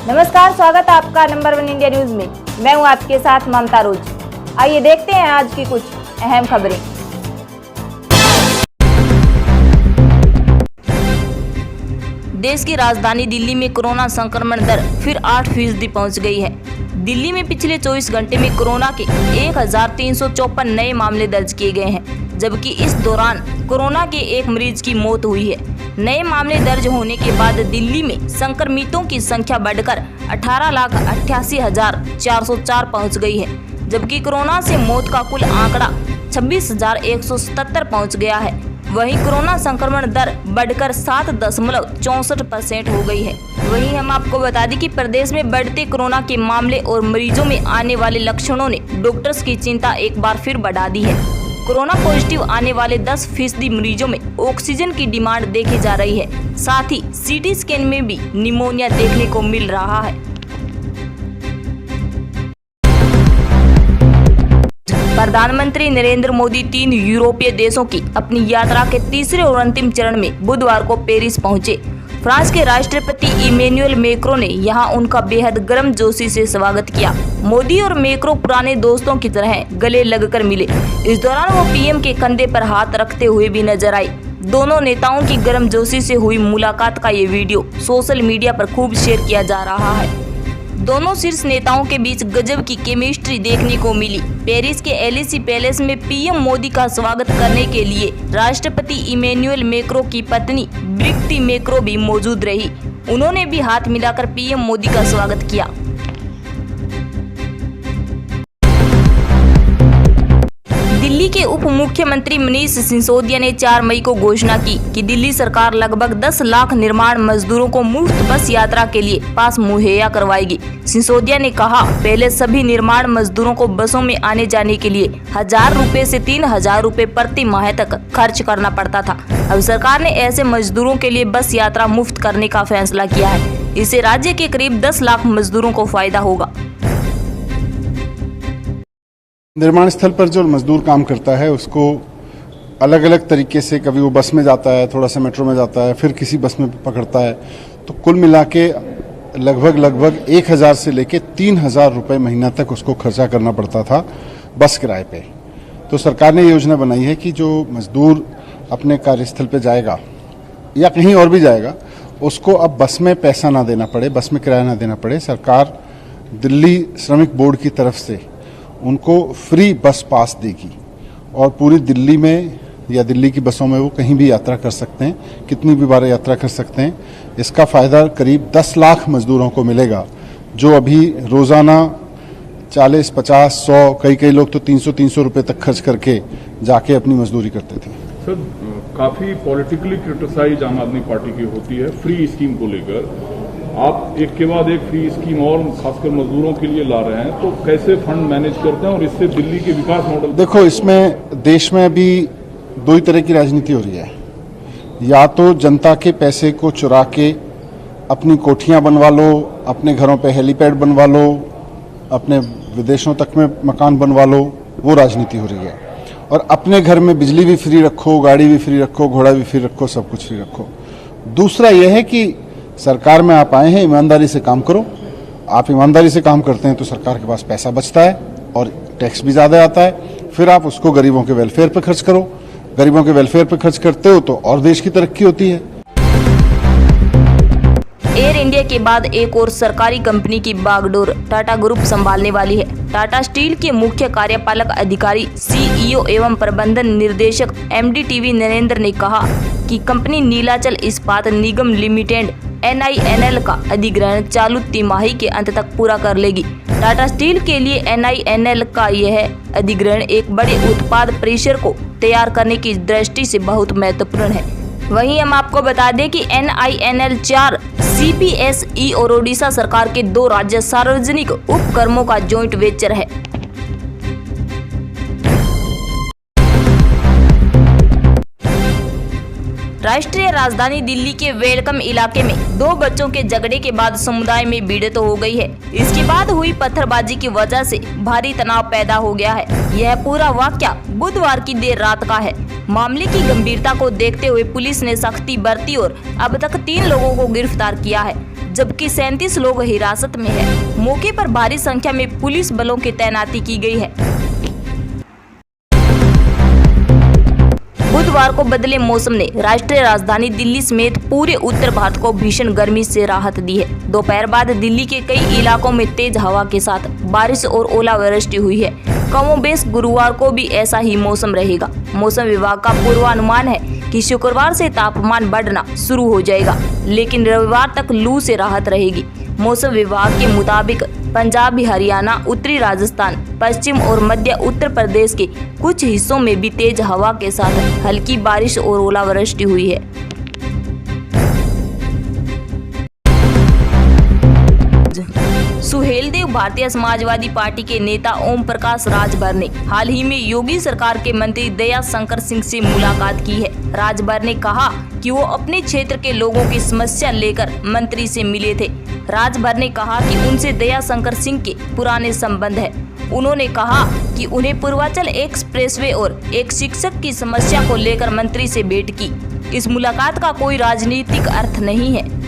नमस्कार, स्वागत है आपका नंबर 1 इंडिया न्यूज में। मैं हूं आपके साथ ममता रोज। आइए देखते हैं आज की कुछ अहम खबरें। देश की राजधानी दिल्ली में कोरोना संक्रमण दर फिर 8% पहुंच गई है। दिल्ली में पिछले 24 घंटे में कोरोना के 1354 नए मामले दर्ज किए गए हैं, जबकि इस दौरान कोरोना के एक मरीज की मौत हुई है। नए मामले दर्ज होने के बाद दिल्ली में संक्रमितों की संख्या बढ़कर 18,88,404 पहुंच गई है, जबकि कोरोना से मौत का कुल आंकड़ा 26,177 पहुंच गया है। वहीं कोरोना संक्रमण दर बढ़कर 7.64% हो गई है। वहीं हम आपको बता दें कि प्रदेश में बढ़ते कोरोना के मामले और मरीजों में आने वाले लक्षणों ने डॉक्टर्स की चिंता एक बार फिर बढ़ा दी है। कोरोना पॉजिटिव आने वाले 10% मरीजों में ऑक्सीजन की डिमांड देखी जा रही है। साथ ही सीटी स्कैन में भी निमोनिया देखने को मिल रहा है। प्रधानमंत्री नरेंद्र मोदी 3 यूरोपीय देशों की अपनी यात्रा के तीसरे और अंतिम चरण में बुधवार को पेरिस पहुंचे। फ्रांस के राष्ट्रपति इमैनुअल मैक्रो ने यहां उनका बेहद गर्मजोशी से स्वागत किया। मोदी और मैक्रो पुराने दोस्तों की तरह गले लगकर मिले। इस दौरान वो पीएम के कंधे पर हाथ रखते हुए भी नजर आई। दोनों नेताओं की गर्मजोशी से हुई मुलाकात का ये वीडियो सोशल मीडिया पर खूब शेयर किया जा रहा है। दोनों शीर्ष नेताओं के बीच गजब की केमिस्ट्री देखने को मिली। पेरिस के एलिसी पैलेस में पीएम मोदी का स्वागत करने के लिए राष्ट्रपति इमैनुअल मैक्रो की पत्नी ब्रिगिट्टे मैक्रो भी मौजूद रही। उन्होंने भी हाथ मिलाकर पीएम मोदी का स्वागत किया। दिल्ली के उप मुख्यमंत्री मनीष सिसोदिया ने 4 मई को घोषणा की कि दिल्ली सरकार लगभग 10 लाख निर्माण मजदूरों को मुफ्त बस यात्रा के लिए पास मुहैया करवाएगी। सिसोदिया ने कहा, पहले सभी निर्माण मजदूरों को बसों में आने जाने के लिए 1,000 रुपए से 3,000 रुपए प्रति माह तक खर्च करना पड़ता था। अब सरकार ने ऐसे मजदूरों के लिए बस यात्रा मुफ्त करने का फैसला किया है। इससे राज्य के करीब 10 लाख मजदूरों को फायदा होगा। निर्माण स्थल पर जो मजदूर काम करता है उसको अलग अलग तरीके से, कभी वो बस में जाता है, थोड़ा सा मेट्रो में जाता है, फिर किसी बस में पकड़ता है, तो कुल मिला के लगभग 1,000 से लेके 3,000 रुपये महीना तक उसको खर्चा करना पड़ता था बस किराए पे। तो सरकार ने योजना बनाई है कि जो मजदूर अपने कार्यस्थल पे जाएगा या कहीं और भी जाएगा, उसको अब बस में पैसा ना देना पड़े, बस में किराया ना देना पड़े। सरकार दिल्ली श्रमिक बोर्ड की तरफ से उनको फ्री बस पास देगी और पूरी दिल्ली में या दिल्ली की बसों में वो कहीं भी यात्रा कर सकते हैं, कितनी भी बार यात्रा कर सकते हैं। इसका फ़ायदा करीब 10 लाख मजदूरों को मिलेगा, जो अभी रोज़ाना 40, 50, 100, कई लोग तो 300 रुपये तक खर्च करके जाके अपनी मजदूरी करते थे। सर, काफ़ी पॉलिटिकली क्रिटिसाइज आम आदमी पार्टी की होती है फ्री स्कीम को लेकर। आप एक के बाद एक फ्री स्कीम और खासकर मजदूरों के लिए ला रहे हैं, तो कैसे फंड मैनेज करते हैं और इससे दिल्ली के विकास मॉडल? देखो, इसमें देश में अभी 2 ही तरह की राजनीति हो रही है। या तो जनता के पैसे को चुरा के अपनी कोठियां बनवा लो, अपने घरों पे हेलीपैड बनवा लो, अपने विदेशों तक में मकान बनवा लो, वो राजनीति हो रही है। और अपने घर में बिजली भी फ्री रखो, गाड़ी भी फ्री रखो, घोड़ा भी फ्री रखो, सब कुछ फ्री रखो। दूसरा यह है कि सरकार में आप आए हैं, ईमानदारी से काम करो। आप ईमानदारी से काम करते हैं तो सरकार के पास पैसा बचता है और टैक्स भी ज़्यादा आता है। फिर आप उसको गरीबों के वेलफेयर पर खर्च करो। गरीबों के वेलफेयर पर खर्च करते हो तो और देश की तरक्की होती है। एयर इंडिया के बाद एक और सरकारी कंपनी की बागडोर टाटा ग्रुप संभालने वाली है। टाटा स्टील के मुख्य कार्यपालक अधिकारी सीईओ एवं प्रबंधन निर्देशक एमडी टीवी नरेंद्र ने कहा कि कंपनी नीलाचल इस्पात निगम लिमिटेड NINL का अधिग्रहण चालू तिमाही के अंत तक पूरा कर लेगी। टाटा स्टील के लिए NINL का यह अधिग्रहण एक बड़े उत्पाद परिसर को तैयार करने की दृष्टि से बहुत महत्वपूर्ण है। वहीं हम आपको बता दें कि NINL 4 CPSE और ओडिशा सरकार के 2 राज्य सार्वजनिक उपक्रमों का जॉइंट वेंचर है। राष्ट्रीय राजधानी दिल्ली के वेलकम इलाके में 2 बच्चों के झगड़े के बाद समुदाय में भिड़ंत हो गई है। इसके बाद हुई पत्थरबाजी की वजह से भारी तनाव पैदा हो गया है। यह पूरा वाकया बुधवार की देर रात का है। मामले की गंभीरता को देखते हुए पुलिस ने सख्ती बरती और अब तक 3 लोगों को गिरफ्तार किया है, जबकि 37 लोग हिरासत में है। मौके पर भारी संख्या में पुलिस बलों की तैनाती की गई है। बुधवार को बदले मौसम ने राष्ट्रीय राजधानी दिल्ली समेत पूरे उत्तर भारत को भीषण गर्मी से राहत दी है। दोपहर बाद दिल्ली के कई इलाकों में तेज हवा के साथ बारिश और ओलावृष्टि हुई है। कमोबेश गुरुवार को भी ऐसा ही मौसम रहेगा। मौसम विभाग का पूर्वानुमान है कि शुक्रवार से तापमान बढ़ना शुरू हो जाएगा, लेकिन रविवार तक लू से राहत रहेगी। मौसम विभाग के मुताबिक पंजाब, हरियाणा, उत्तरी राजस्थान, पश्चिम और मध्य उत्तर प्रदेश के कुछ हिस्सों में भी तेज हवा के साथ हल्की बारिश और ओलावृष्टि हुई है। सुहेलदेव भारतीय समाजवादी पार्टी के नेता ओम प्रकाश राजभर ने हाल ही में योगी सरकार के मंत्री दया शंकर सिंह से मुलाकात की है। राजभर ने कहा कि वो अपने क्षेत्र के लोगों की समस्या लेकर मंत्री से मिले थे। राजभर ने कहा कि उनसे दया शंकर सिंह के पुराने संबंध है। उन्होंने कहा कि उन्हें पूर्वांचल एक्सप्रेसवे और एक शिक्षक की समस्या को लेकर मंत्री से भेंट की। इस मुलाकात का कोई राजनीतिक अर्थ नहीं है।